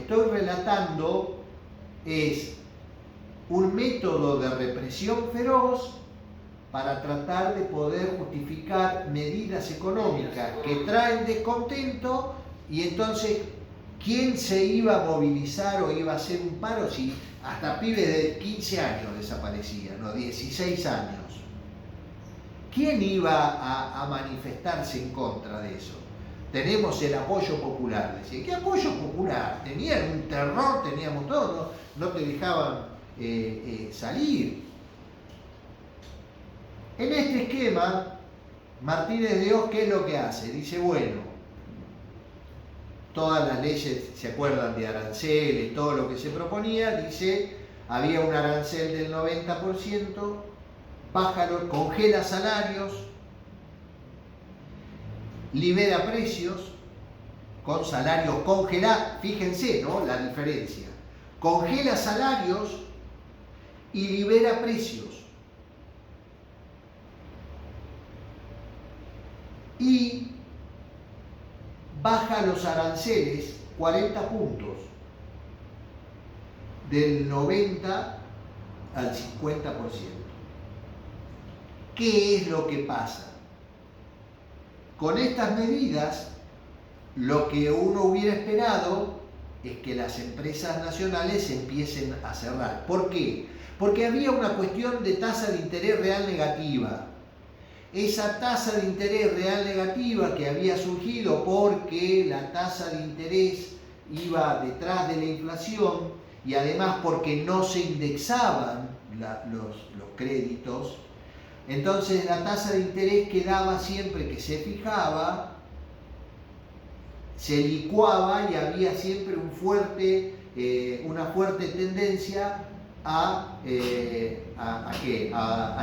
estoy relatando es un método de represión feroz para tratar de poder justificar medidas económicas que traen descontento, y entonces, ¿quién se iba a movilizar o iba a hacer un paro si hasta pibes de 15 años desaparecían, o 16 años? ¿Quién iba a manifestarse en contra de eso? Tenemos el apoyo popular. Decía, ¿qué apoyo popular? Tenían un terror, teníamos todo, no te dejaban salir. En este esquema, Martínez de Hoz, ¿qué es lo que hace? Dice, bueno, todas las leyes, ¿se acuerdan de aranceles? Todo lo que se proponía, dice, había un arancel del 90%, bájalo, congela salarios, libera precios, con salarios congelados, fíjense, ¿no? La diferencia. Congela salarios y libera precios. Y baja los aranceles 40 puntos, del 90 al 50%. ¿Qué es lo que pasa? Con estas medidas, lo que uno hubiera esperado es que las empresas nacionales empiecen a cerrar. ¿Por qué? Porque había una cuestión de tasa de interés real negativa. Esa tasa de interés real negativa que había surgido porque la tasa de interés iba detrás de la inflación, y además porque no se indexaban los créditos, entonces la tasa de interés quedaba siempre que se fijaba, se licuaba y había siempre una fuerte tendencia a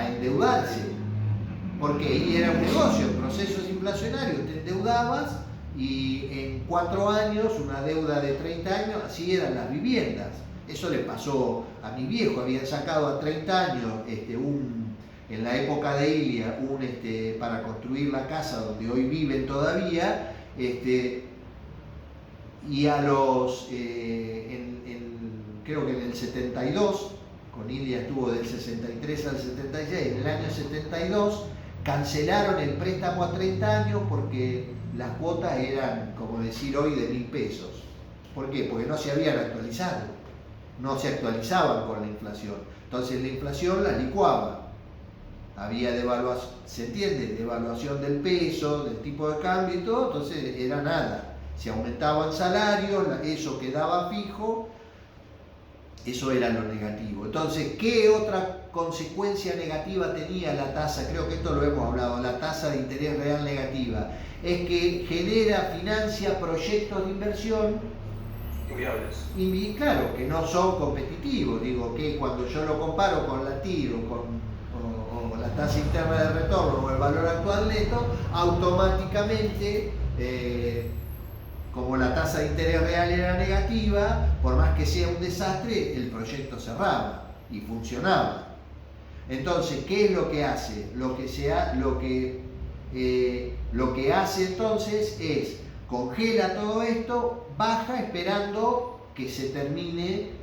endeudarse. Porque ahí era un negocio, procesos inflacionarios, te endeudabas y en 4 años, una deuda de 30 años, así eran las viviendas. Eso le pasó a mi viejo, habían sacado a 30 años en la época de Ilia, para construir la casa donde hoy viven todavía, y a los, creo que en el 72, con Ilia estuvo del 63 al 76, en el año 72, cancelaron el préstamo a 30 años porque las cuotas eran, como decir hoy, de 1.000 pesos. ¿Por qué? Porque no se habían actualizado, no se actualizaban con la inflación. Entonces la inflación las licuaba. Había devaluación, ¿se entiende? Devaluación del peso, del tipo de cambio y todo, entonces era nada. Se aumentaban salarios, eso quedaba fijo, eso era lo negativo. Entonces, ¿qué otra consecuencia negativa tenía la tasa? Creo que esto lo hemos hablado, la tasa de interés real negativa. Es que financia proyectos de inversión inviables. Y claro, que no son competitivos. Digo que cuando yo lo comparo con la TIR o la tasa interna de retorno o el valor actual neto, automáticamente como la tasa de interés real era negativa, por más que sea un desastre, el proyecto cerraba y funcionaba. Entonces, ¿qué es lo que hace? Lo que hace entonces es congela todo esto, baja esperando que se termine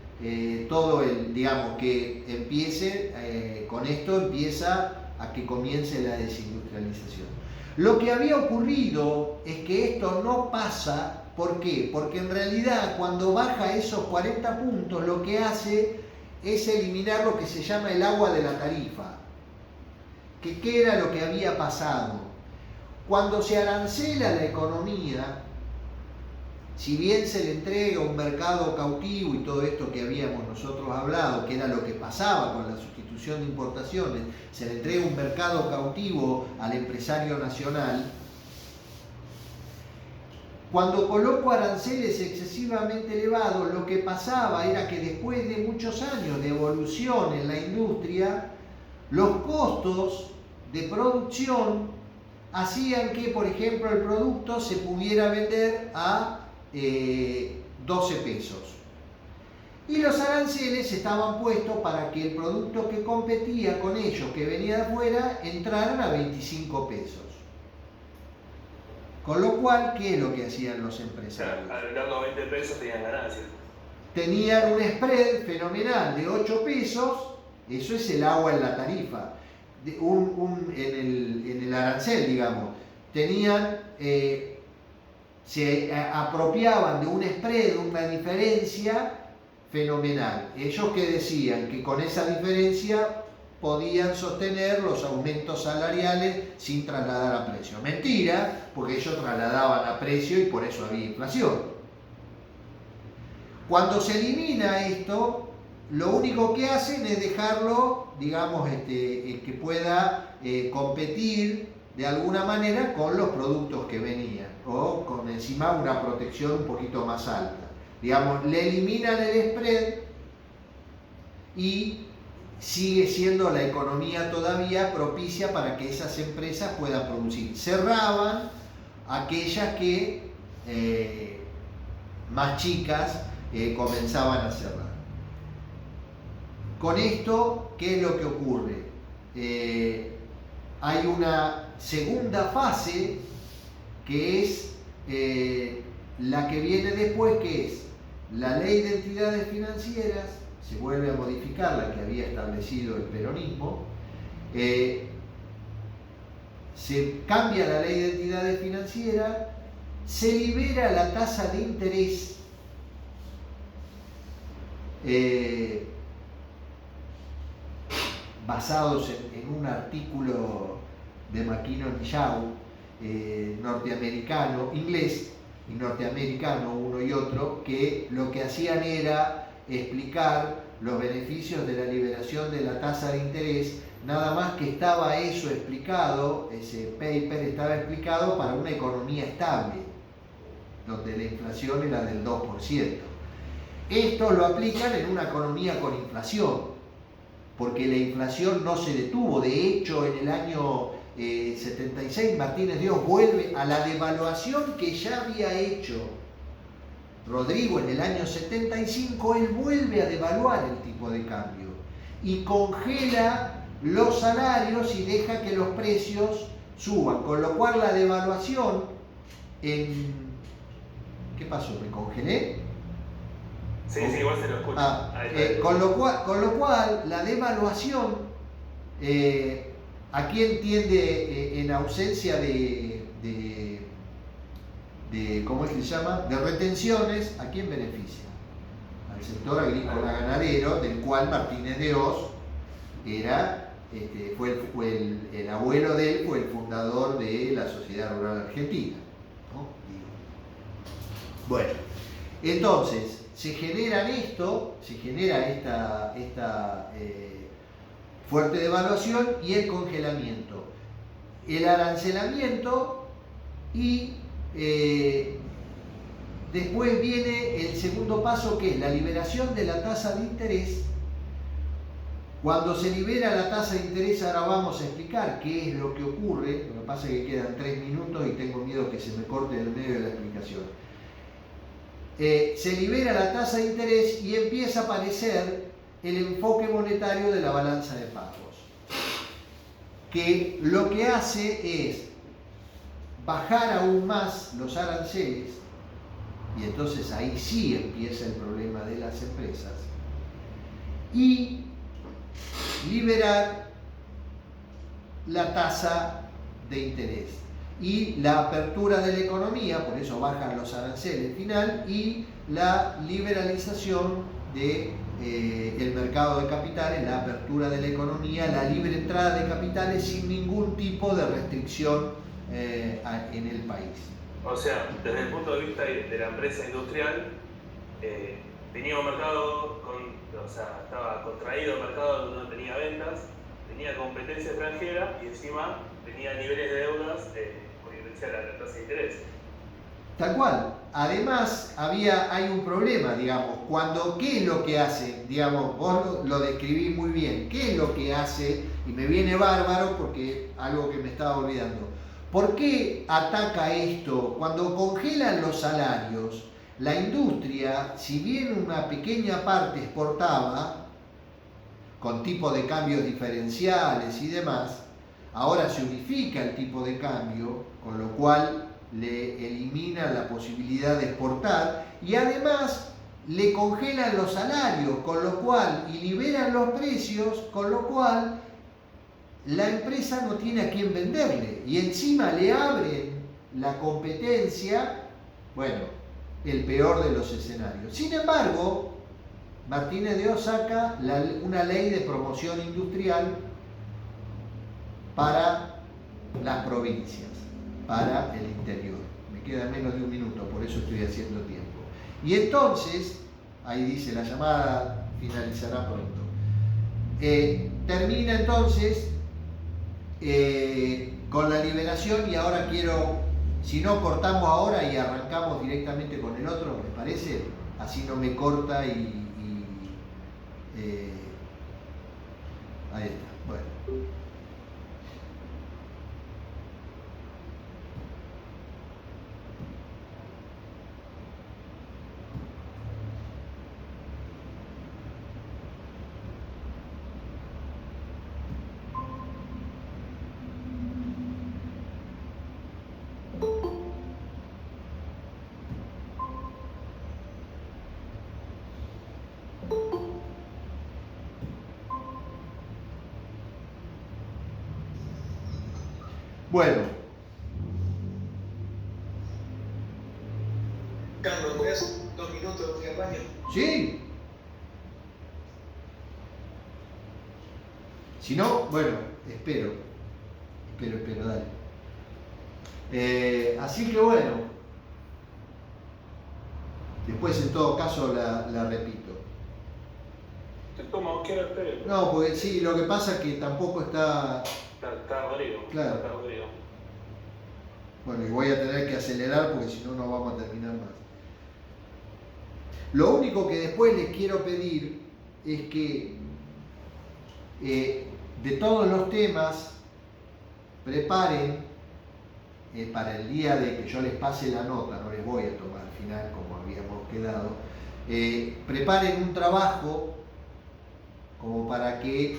todo digamos que empiece, con esto empieza a que comience la desindustrialización. Lo que había ocurrido es que esto no pasa, ¿por qué? Porque en realidad cuando baja esos 40 puntos lo que hace es eliminar lo que se llama el agua de la tarifa. ¿Qué era lo que había pasado? Cuando se arancela la economía, si bien se le entrega un mercado cautivo y todo esto que habíamos nosotros hablado, que era lo que pasaba con la sustitución de importaciones, se le entrega un mercado cautivo al empresario nacional, cuando coloco aranceles excesivamente elevados, lo que pasaba era que después de muchos años de evolución en la industria, los costos de producción hacían que, por ejemplo, el producto se pudiera vender a 12 pesos. Y los aranceles estaban puestos para que el producto que competía con ellos, que venía de afuera, entraran a 25 pesos. Con lo cual, ¿qué es lo que hacían los empresarios? O sea, agregando 20 pesos tenían ganancias. tenían un spread fenomenal de 8 pesos, eso es el agua en la tarifa, en el arancel, digamos, tenían, se apropiaban de un spread, una diferencia fenomenal. Ellos que decían que con esa diferencia podían sostener los aumentos salariales sin trasladar a precio. Mentira, porque ellos trasladaban a precio y por eso había inflación. Cuando se elimina esto, lo único que hacen es dejarlo, digamos, que pueda competir de alguna manera con los productos que venían, o con encima una protección un poquito más alta. Digamos, le eliminan el spread y sigue siendo la economía todavía propicia para que esas empresas puedan producir. Cerraban aquellas que más chicas comenzaban a cerrar. Con esto, ¿qué es lo que ocurre? Hay una segunda fase que es la que viene después, que es la ley de entidades financieras. Se vuelve a modificar la que había establecido el peronismo, se cambia la ley de entidades financieras, se libera la tasa de interés basados en un artículo de McKinnon y Shaw, norteamericano, inglés y norteamericano, uno y otro, que lo que hacían era explicar los beneficios de la liberación de la tasa de interés, nada más que estaba eso explicado, ese paper estaba explicado para una economía estable, donde la inflación era del 2%. Esto lo aplican en una economía con inflación, porque la inflación no se detuvo. De hecho, en el año 76 Martínez Dios vuelve a la devaluación que ya había hecho Rodrigo en el año 75. Él vuelve a devaluar el tipo de cambio y congela los salarios y deja que los precios suban, con lo cual la devaluación ¿qué pasó? ¿Me congelé? Sí, igual se lo escucho. Con lo cual la devaluación, ¿a quién tiende en ausencia de ¿cómo es que se llama? De retenciones? ¿A quién beneficia? Al sector agrícola ganadero, del cual Martínez de Oz era, fue el abuelo de él, fue el fundador de la Sociedad Rural Argentina, ¿no? Bueno, entonces se genera esta fuerte devaluación y el congelamiento, el arancelamiento y después viene el segundo paso, que es la liberación de la tasa de interés. Cuando se libera la tasa de interés, ahora vamos a explicar qué es lo que ocurre. Lo que pasa es que quedan 3 minutos y tengo miedo que se me corte en el medio de la explicación. Se libera la tasa de interés y empieza a aparecer el enfoque monetario de la balanza de pagos, que lo que hace es bajar aún más los aranceles, y entonces ahí sí empieza el problema de las empresas, y liberar la tasa de interés y la apertura de la economía, por eso bajan los aranceles final, y la liberalización del mercado de capitales, la apertura de la economía, la libre entrada de capitales sin ningún tipo de restricción en el país. O sea, desde el punto de vista de la empresa industrial, tenía un mercado, estaba contraído el mercado donde no tenía ventas, tenía competencia extranjera y encima tenía niveles de deudas con diferencia a la tasa de interés. Tal cual. Además, hay un problema, digamos, ¿qué es lo que hace? Digamos, vos lo describí muy bien. ¿Qué es lo que hace? Y me viene bárbaro porque algo que me estaba olvidando. ¿Por qué ataca esto? Cuando congelan los salarios, la industria, si bien una pequeña parte exportaba, con tipo de cambios diferenciales y demás, ahora se unifica el tipo de cambio, con lo cual le elimina la posibilidad de exportar, y además le congelan los salarios, con lo cual, y liberan los precios, con lo cual la empresa no tiene a quién venderle. Y encima le abren la competencia, bueno, el peor de los escenarios. Sin embargo, Martínez de Oz saca una ley de promoción industrial para las provincias, para el interior. Me queda menos de un minuto, por eso estoy haciendo tiempo. Y entonces, ahí dice, la llamada finalizará pronto. Termina entonces con la liberación, y ahora quiero, si no cortamos ahora y arrancamos directamente con el otro, ¿les parece? Así no me corta ahí está, bueno. Bueno. Carlos, ¿me das 2 minutos de baño? Sí. Si no, bueno, espero, dale. Así que bueno, después en todo caso la repito. Te tomo, ¿qué era usted? No, porque sí, lo que pasa es que tampoco está... Está Rodrigo. Claro. Está Rodrigo. Bueno, y voy a tener que acelerar porque si no, no vamos a terminar más. Lo único que después les quiero pedir es que de todos los temas preparen para el día de que yo les pase la nota, no les voy a tomar al final como habíamos quedado, preparen un trabajo como para que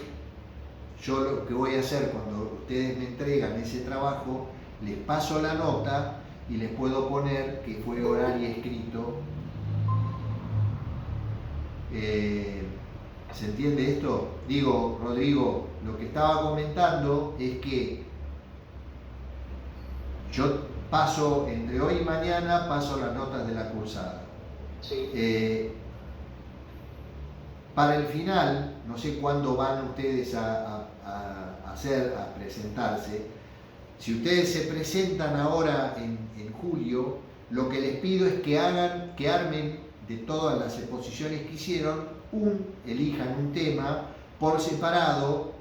yo lo que voy a hacer cuando ustedes me entregan ese trabajo, les paso la nota y les puedo poner que fue oral y escrito. ¿Se entiende esto? Digo, Rodrigo, lo que estaba comentando es que yo paso, entre hoy y mañana, paso las notas de la cursada. Sí. Para el final, no sé cuándo van ustedes a presentarse. Si ustedes se presentan ahora en julio, lo que les pido es que armen de todas las exposiciones que hicieron, elijan un tema por separado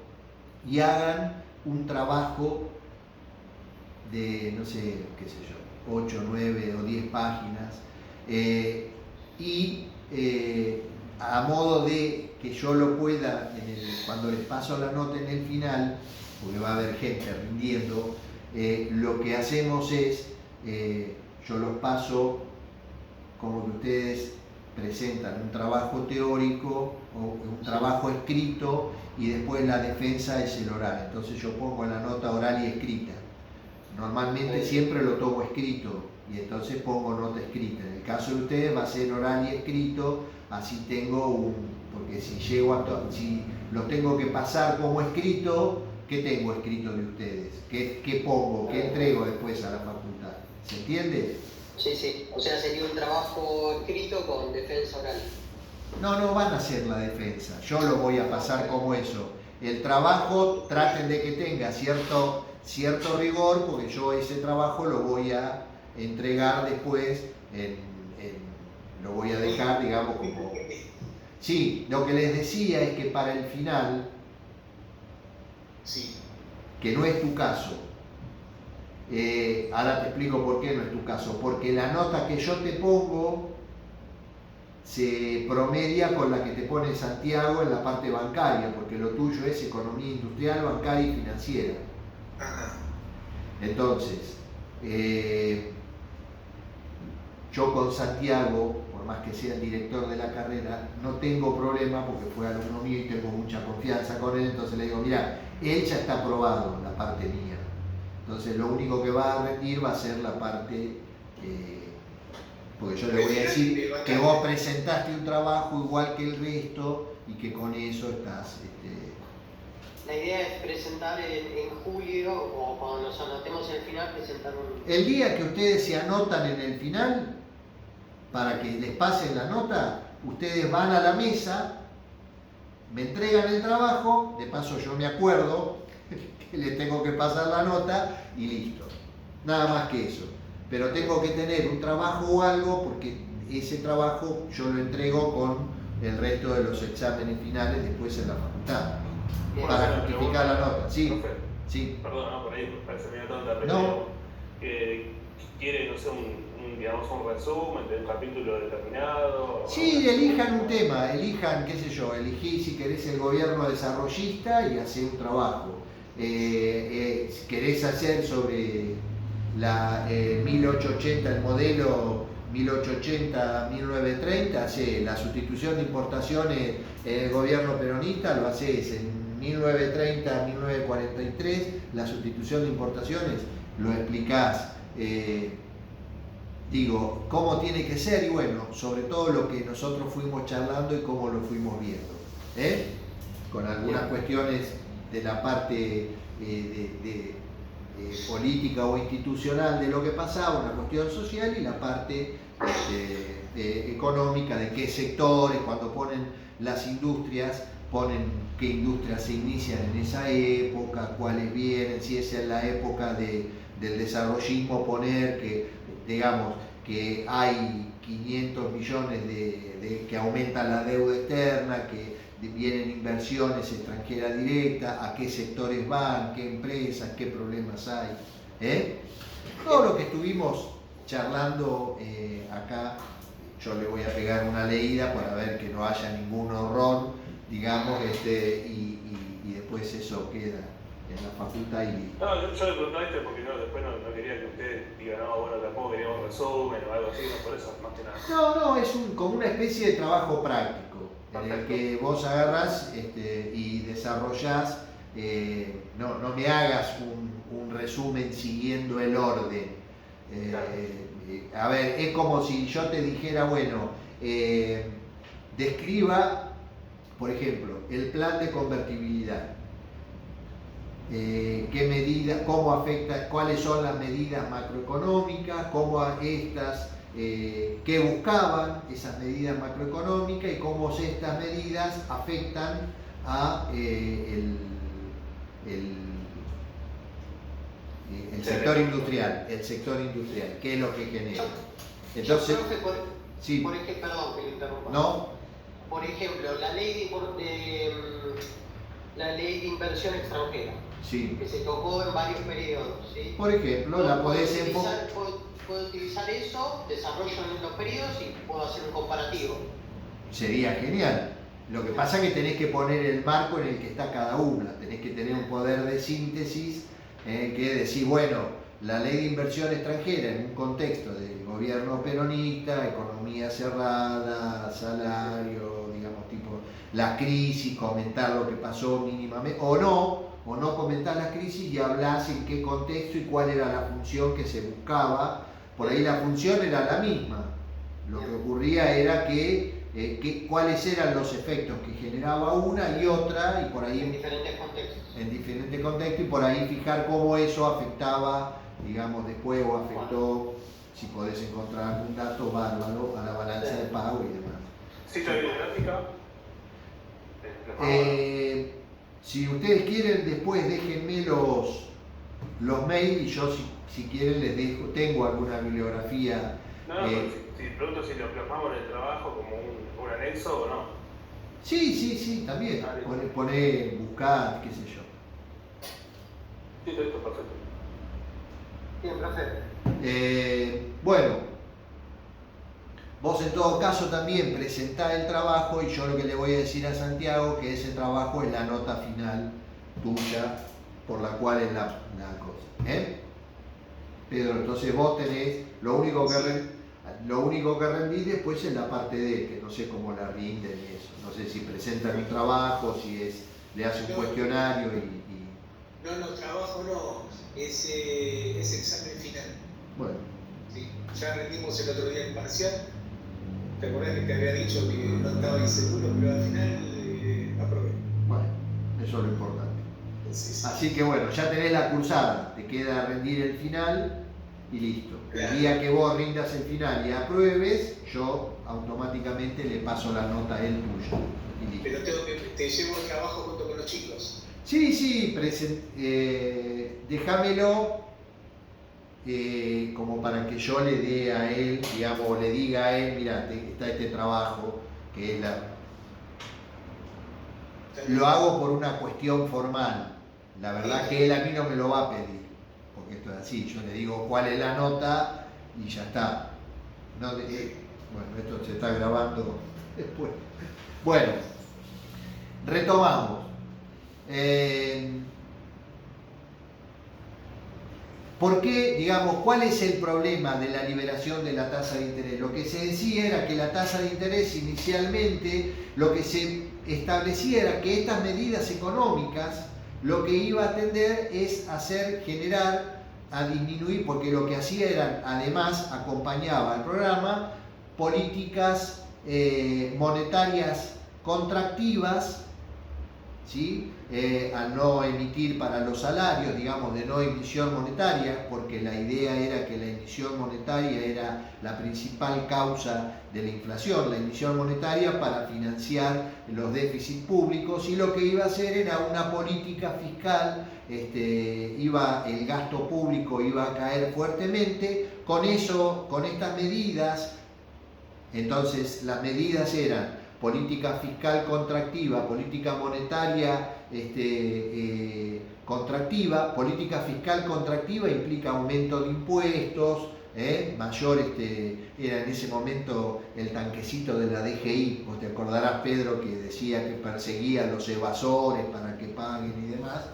y hagan un trabajo de, no sé, qué sé yo, 8, 9 o 10 páginas, a modo de que yo lo pueda, cuando les paso la nota en el final, porque va a haber gente rindiendo, lo que hacemos es, yo los paso como que ustedes presentan un trabajo teórico o un trabajo escrito y después la defensa es el oral. Entonces yo pongo la nota oral y escrita. Normalmente siempre lo tomo escrito y entonces pongo nota escrita. En el caso de ustedes va a ser oral y escrito, así tengo porque si lo tengo que pasar como escrito, ¿qué tengo escrito de ustedes? ¿Qué pongo? ¿Qué entrego después a la facultad? ¿Se entiende? Sí, sí. O sea, sería un trabajo escrito con defensa oral. No van a hacer la defensa. Yo lo voy a pasar como eso. El trabajo traten de que tenga cierto rigor, porque yo ese trabajo lo voy a entregar después, lo voy a dejar, digamos, como... Sí, lo que les decía es que para el final, sí, que no es tu caso, ahora te explico por qué no es tu caso, porque la nota que yo te pongo se promedia con la que te pone Santiago en la parte bancaria, porque lo tuyo es economía industrial, bancaria y financiera. Ajá. Entonces, yo con Santiago, por más que sea el director de la carrera, no tengo problema porque fue alumno mío y tengo mucha confianza con él, entonces le digo, mira, él ya está aprobado en la parte mía. Entonces lo único que va a rendir va a ser la parte Porque yo le voy a decir que vos presentaste un trabajo igual que el resto y que con eso estás... La idea es presentar en julio, o cuando nos anotemos en el final, presentar un... El día que ustedes se anotan en el final, para que les pasen la nota, ustedes van a la mesa, me entregan el trabajo, de paso yo me acuerdo que les tengo que pasar la nota y listo. Nada más que eso. Pero tengo que tener un trabajo o algo porque ese trabajo yo lo entrego con el resto de los exámenes finales después en la facultad. Para justificar la nota. Sí, profe, sí. perdón, no, por ahí me parece medio tonta, pero No. que quiere, no sé, digamos, un resumen de un capítulo determinado. Sí, elijan un tema, elijan, qué sé yo, elegí si querés el gobierno desarrollista y hacé un trabajo. Si querés hacer sobre la 1880, el modelo 1880-1930, hace la sustitución de importaciones en el gobierno peronista, lo haces en 1930-1943, la sustitución de importaciones, lo explicás. Digo, cómo tiene que ser y bueno, sobre todo lo que nosotros fuimos charlando y cómo lo fuimos viendo. Con algunas cuestiones de la parte política o institucional de lo que pasaba, una cuestión social y la parte económica de qué sectores, cuando ponen las industrias, ponen qué industrias se inician en esa época, cuáles vienen, si es en la época del desarrollismo, poner que, digamos, que hay 500 millones que aumentan la deuda externa, que vienen inversiones extranjeras directas, a qué sectores van, qué empresas, qué problemas hay. Todo lo que estuvimos charlando acá, yo le voy a pegar una leída para ver que no haya ningún horror, digamos, y después eso queda en la facultad y listo. No, yo le preguntaba esto porque después no quería que usted diga, no, bueno, tampoco queríamos un resumen o algo así, no, por eso, más que nada. No, es como una especie de trabajo práctico, en el que vos agarrás y desarrollás, no me hagas un resumen siguiendo el orden. A ver, es como si yo te dijera, bueno, describa, por ejemplo, el plan de convertibilidad. Qué medidas, cómo afecta, cuáles son las medidas macroeconómicas, cómo estas, qué buscaban esas medidas macroeconómicas y cómo estas medidas afectan a el sector industrial, qué es lo que genera. Entonces, profe, sí. por ejemplo, perdón que le interrumpa. No. Por ejemplo, la ley de inversión extranjera, Sí. que se tocó en varios periodos, ¿sí? Por ejemplo, la podés enfocar. Puedo utilizar eso, desarrollo en los periodos y puedo hacer un comparativo. Sería genial. Lo que pasa es que tenés que poner el marco en el que está cada una, tenés que tener un poder de síntesis que decir, bueno, la ley de inversión extranjera en un contexto del gobierno peronista, economía cerrada, salario, digamos, tipo la crisis, comentar lo que pasó mínimamente, o no comentar la crisis y hablar en qué contexto y cuál era la función que se buscaba. Por ahí la función era la misma, lo que ocurría era que cuáles eran los efectos que generaba una y otra, y por ahí En diferentes contextos. En diferentes contextos, y por ahí fijar cómo eso afectaba, digamos, después o afectó, si podés encontrar algún dato bárbaro, a la balanza de pago y demás. ¿Cita bibliográfica? Si ustedes quieren, después déjenme los mails y yo si quieren les dejo, tengo alguna bibliografía. Si pregunto si lo plasmamos en el trabajo como un anexo o no. Sí, también. Poné, buscad, qué sé yo. Sí, todo esto es perfecto. Bien, profe. Bueno, vos en todo caso también presentá el trabajo y yo lo que le voy a decir a Santiago que ese trabajo es la nota final tuya por la cual es la cosa. Pedro, entonces vos tenés, lo único que rendís después es la parte de él, que no sé cómo la rinden y eso. No sé si presentan un trabajo, si le hace un cuestionario No, trabajo no, es examen final. Bueno. Sí. Ya rendimos el otro día el parcial. ¿Te acordás que te había dicho que no estaba inseguro, pero al final aprobé? Bueno, eso es lo importante. Sí. Así que bueno, ya tenés la cursada, te queda rendir el final y listo. Claro. El día que vos rindas el final y apruebes, yo automáticamente le paso la nota a él tuya. Y listo. Pero te llevo el trabajo junto con los chicos. Sí, déjamelo como para que yo le dé a él, digamos, le diga a él, mira, está este trabajo, que es lo hago por una cuestión formal. La verdad que él a mí no me lo va a pedir, porque esto es así, yo le digo cuál es la nota y ya está. No, bueno, esto se está grabando después. Bueno, retomamos. ¿Por qué, digamos, cuál es el problema de la liberación de la tasa de interés? Lo que se decía era que la tasa de interés inicialmente, lo que se establecía era que estas medidas económicas lo que iba a tender es generar, a disminuir, porque lo que hacía eran, además, acompañaba al programa políticas monetarias contractivas, ¿sí? Al no emitir para los salarios, digamos, de no emisión monetaria, porque la idea era que la emisión monetaria era la principal causa de la inflación, la emisión monetaria para financiar los déficits públicos, y lo que iba a hacer era una política fiscal, el gasto público iba a caer fuertemente. Con estas medidas, entonces las medidas eran política fiscal contractiva, política monetaria contractiva. Política fiscal contractiva implica aumento de impuestos, mayor, era en ese momento el tanquecito de la DGI, vos te acordarás, Pedro, que decía que perseguía a los evasores para que paguen y demás.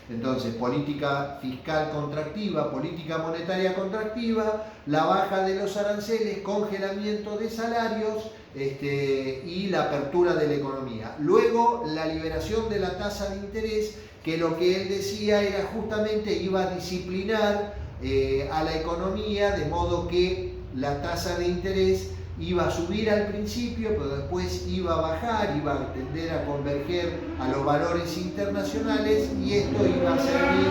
Entonces, política fiscal contractiva, política monetaria contractiva, la baja de los aranceles, congelamiento de salarios, y la apertura de la economía. Luego, la liberación de la tasa de interés, que lo que él decía era justamente iba a disciplinar a la economía, de modo que la tasa de interés iba a subir al principio, pero después iba a bajar, iba a tender a converger a los valores internacionales, y esto iba a servir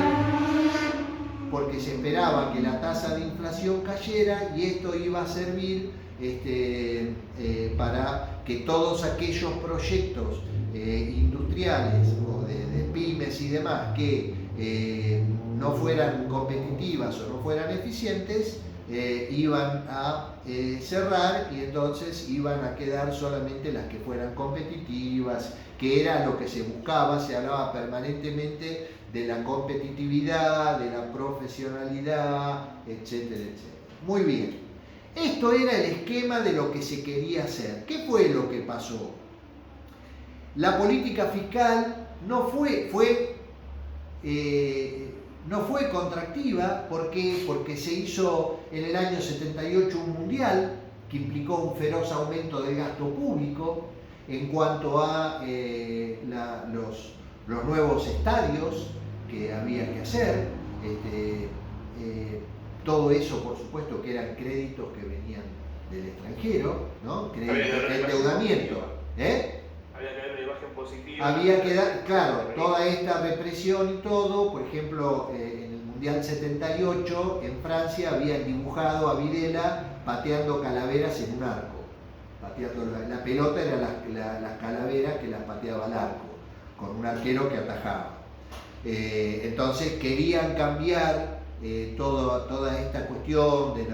porque se esperaba que la tasa de inflación cayera, y esto iba a servir para que todos aquellos proyectos industriales o de pymes y demás que no fueran competitivas o no fueran eficientes, iban a cerrar, y entonces iban a quedar solamente las que fueran competitivas, que era lo que se buscaba. Se hablaba permanentemente de la competitividad, de la profesionalidad, etcétera, etcétera. Muy bien. Esto era el esquema de lo que se quería hacer. ¿Qué fue lo que pasó? La política fiscal no fue contractiva. ¿Por qué? Porque se hizo en el año 78 un mundial que implicó un feroz aumento del gasto público en cuanto a los nuevos estadios que había que hacer. Todo eso, por supuesto, que eran créditos que venían del extranjero, ¿no? Créditos de endeudamiento. Había que ver la imagen positiva. Había que dar, claro, toda esta represión y todo. Por ejemplo, en el Mundial 78, en Francia, habían dibujado a Videla pateando calaveras en un arco. La pelota era las calaveras que las pateaba al arco, con un arquero que atajaba. Entonces querían cambiar toda esta cuestión de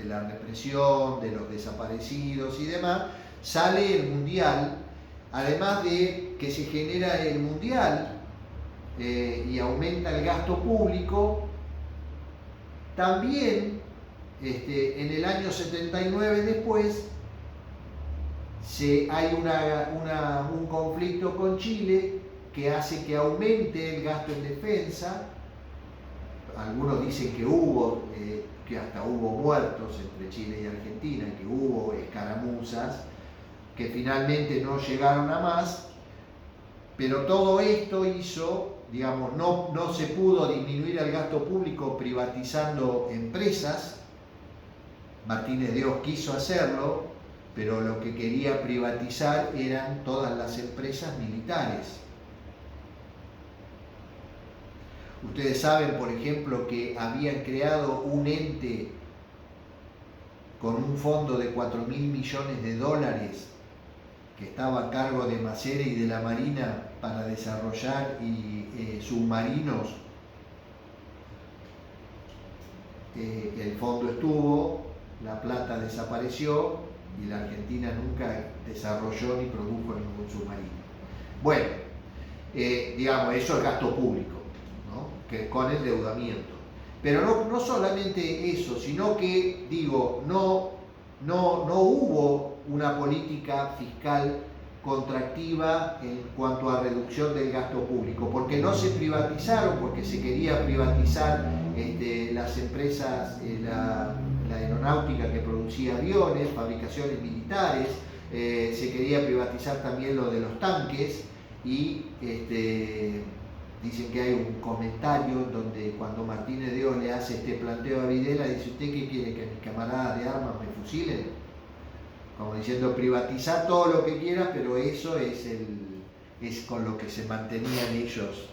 la represión, de los desaparecidos y demás. Sale el Mundial, además de que se genera el Mundial y aumenta el gasto público. También en el año 79 después hay un conflicto con Chile que hace que aumente el gasto en defensa. Algunos dicen que hasta hubo muertos entre Chile y Argentina, que hubo escaramuzas que finalmente no llegaron a más, pero todo esto hizo, digamos, no se pudo disminuir el gasto público privatizando empresas, Martínez de Oz quiso hacerlo, pero lo que quería privatizar eran todas las empresas militares. Ustedes saben, por ejemplo, que habían creado un ente con un fondo de 4.000 millones de dólares que estaba a cargo de Macera y de la Marina para desarrollar submarinos. El fondo estuvo, la plata desapareció y la Argentina nunca desarrolló ni produjo ningún submarino. Bueno, digamos, eso es gasto público, ¿no? Que con endeudamiento. Pero no solamente eso, sino que, digo, no hubo una política fiscal contractiva en cuanto a reducción del gasto público, porque no se privatizaron, porque se quería privatizar las empresas, la aeronáutica que producía aviones, fabricaciones militares, se quería privatizar también lo de los tanques y dicen que hay un comentario donde cuando Martínez de Oz le hace este planteo a Videla, dice: ¿usted qué quiere? ¿Que mis camaradas de armas me fusilen? Como diciendo, privatizar todo lo que quiera, pero eso es con lo que se mantenían ellos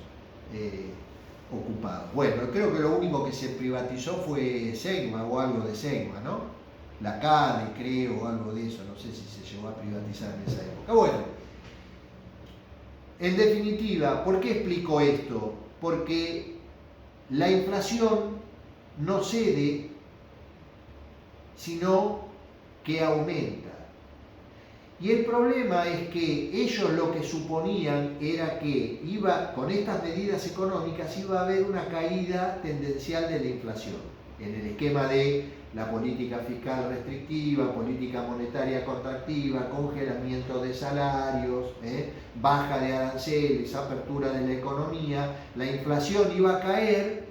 ocupados. Bueno, creo que lo único que se privatizó fue Segma o algo de Segma, ¿no? La CADE, creo, o algo de eso, no sé si se llegó a privatizar en esa época. Bueno, en definitiva, ¿por qué explico esto? Porque la inflación no cede, sino que aumenta. Y el problema es que ellos lo que suponían era que con estas medidas económicas iba a haber una caída tendencial de la inflación. En el esquema de la política fiscal restrictiva, política monetaria contractiva, congelamiento de salarios, baja de aranceles, apertura de la economía, la inflación iba a caer,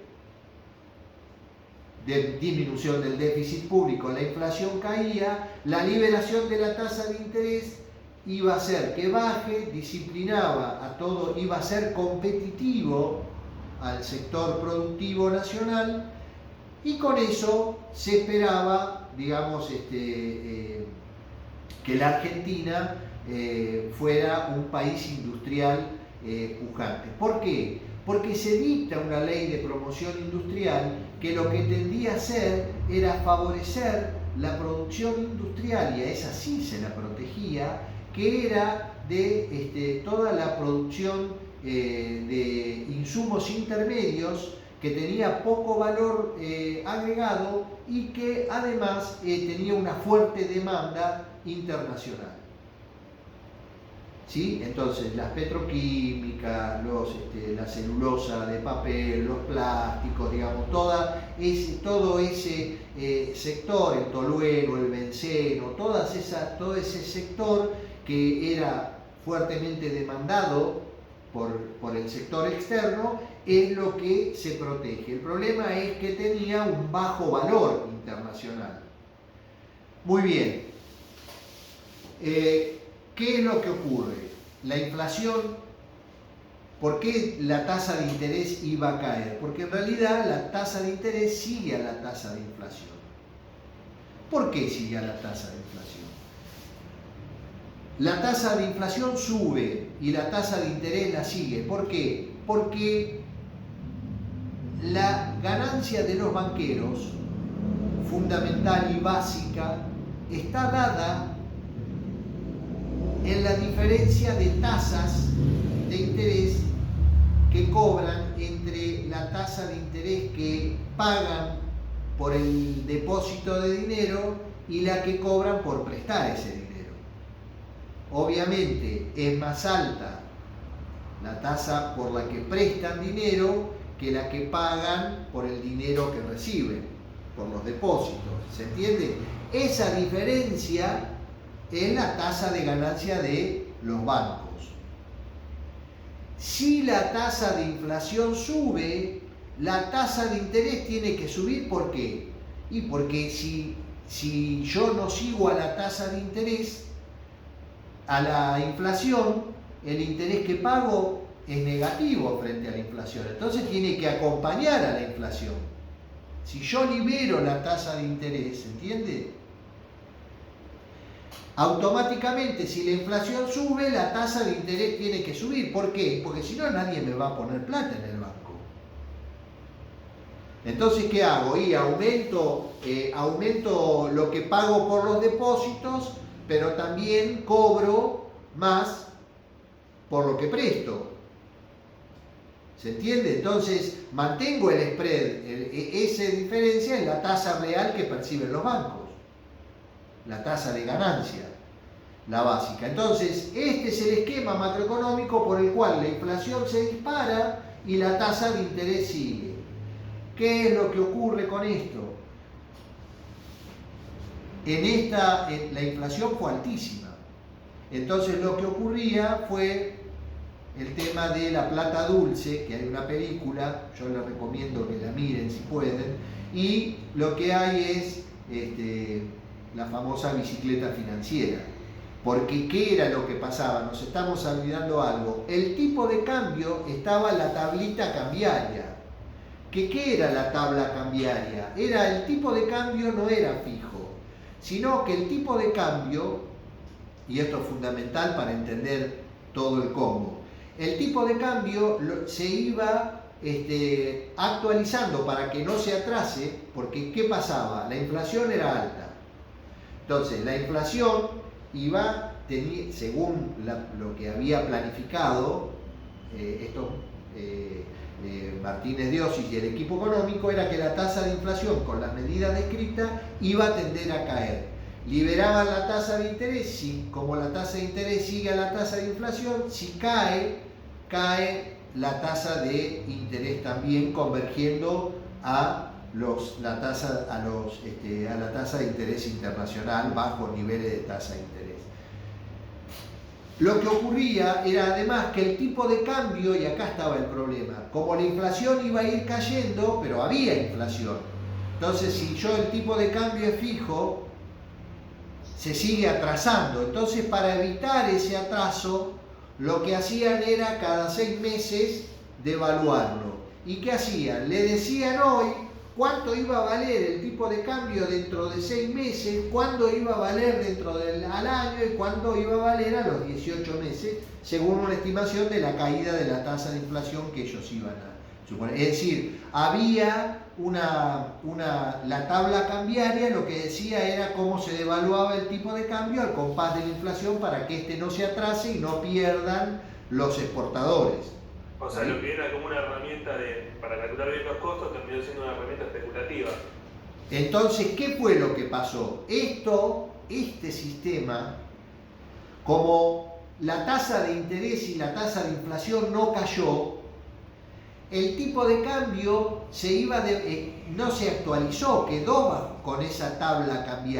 de disminución del déficit público, la inflación caía, la liberación de la tasa de interés iba a hacer que baje, disciplinaba a todo, iba a ser competitivo al sector productivo nacional, y con eso se esperaba, digamos, que la Argentina fuera un país industrial pujante. ¿Por qué? Porque se dicta una ley de promoción industrial que lo que tendía a hacer era favorecer la producción industrial, y a esa sí se la protegía, que era de toda la producción de insumos intermedios que tenía poco valor agregado y que además tenía una fuerte demanda internacional. ¿Sí? Entonces, las petroquímicas, la celulosa de papel, los plásticos, digamos, todo ese sector, el tolueno, el benceno, todo ese sector que era fuertemente demandado por el sector externo, es lo que se protege. El problema es que tenía un bajo valor internacional. Muy bien. ¿Qué es lo que ocurre? La inflación, ¿por qué la tasa de interés iba a caer? Porque en realidad la tasa de interés sigue a la tasa de inflación. ¿Por qué sigue a la tasa de inflación? La tasa de inflación sube y la tasa de interés la sigue. ¿Por qué? Porque la ganancia de los banqueros, fundamental y básica, está dada en la diferencia de tasas de interés que cobran entre la tasa de interés que pagan por el depósito de dinero y la que cobran por prestar ese dinero. Obviamente es más alta la tasa por la que prestan dinero que la que pagan por el dinero que reciben, por los depósitos. ¿Se entiende? Esa diferencia es la tasa de ganancia de los bancos. Si la tasa de inflación sube, la tasa de interés tiene que subir. ¿Por qué? Y porque si yo no sigo a la tasa de interés, a la inflación, el interés que pago es negativo frente a la inflación. Entonces tiene que acompañar a la inflación. Si yo libero la tasa de interés, ¿entiende? Automáticamente, si la inflación sube, la tasa de interés tiene que subir. ¿Por qué? Porque si no, nadie me va a poner plata en el banco. Entonces, ¿qué hago? Y aumento lo que pago por los depósitos, pero también cobro más por lo que presto. ¿Se entiende? Entonces, mantengo el spread. Esa diferencia es la tasa real que perciben los bancos. La tasa de ganancia, la básica. Entonces, este es el esquema macroeconómico por el cual la inflación se dispara y la tasa de interés sigue. ¿Qué es lo que ocurre con esto? La inflación fue altísima. Entonces, lo que ocurría fue el tema de la plata dulce, que hay una película, yo les recomiendo que la miren si pueden, y lo que hay es la famosa bicicleta financiera. Porque ¿qué era lo que pasaba? Nos estamos olvidando algo. El tipo de cambio estaba en la tablita cambiaria. ¿Qué era la tabla cambiaria? El tipo de cambio no era fijo, sino que el tipo de cambio, y esto es fundamental para entender todo el combo, el tipo de cambio se iba actualizando para que no se atrase, porque ¿qué pasaba? La inflación era alta. Entonces, la inflación iba, según lo que había planificado Martínez de Osis y el equipo económico, era que la tasa de inflación con las medidas descritas iba a tender a caer. Liberaban la tasa de interés, como la tasa de interés sigue a la tasa de inflación, si cae la tasa de interés también, convergiendo a la tasa de interés internacional, bajos niveles de tasa de interés. Lo que ocurría era además que el tipo de cambio, y acá estaba el problema, como la inflación iba a ir cayendo, pero había inflación. Entonces, si el tipo de cambio es fijo, se sigue atrasando. Entonces, para evitar ese atraso, lo que hacían era cada 6 meses devaluarlo. ¿Y qué hacían? Le decían hoy cuánto iba a valer el tipo de cambio dentro de 6 meses, cuándo iba a valer al año y cuándo iba a valer a los 18 meses, según una estimación de la caída de la tasa de inflación que ellos iban a suponer. Es decir, había la tabla cambiaria, lo que decía era cómo se devaluaba el tipo de cambio al compás de la inflación para que no se atrase y no pierdan los exportadores. O sea, lo que era como una herramienta para calcular bien los costos terminó siendo una herramienta especulativa. Entonces, ¿qué fue lo que pasó? Este sistema, como la tasa de interés y la tasa de inflación no cayó, el tipo de cambio no se actualizó, quedó con esa tabla cambiaria.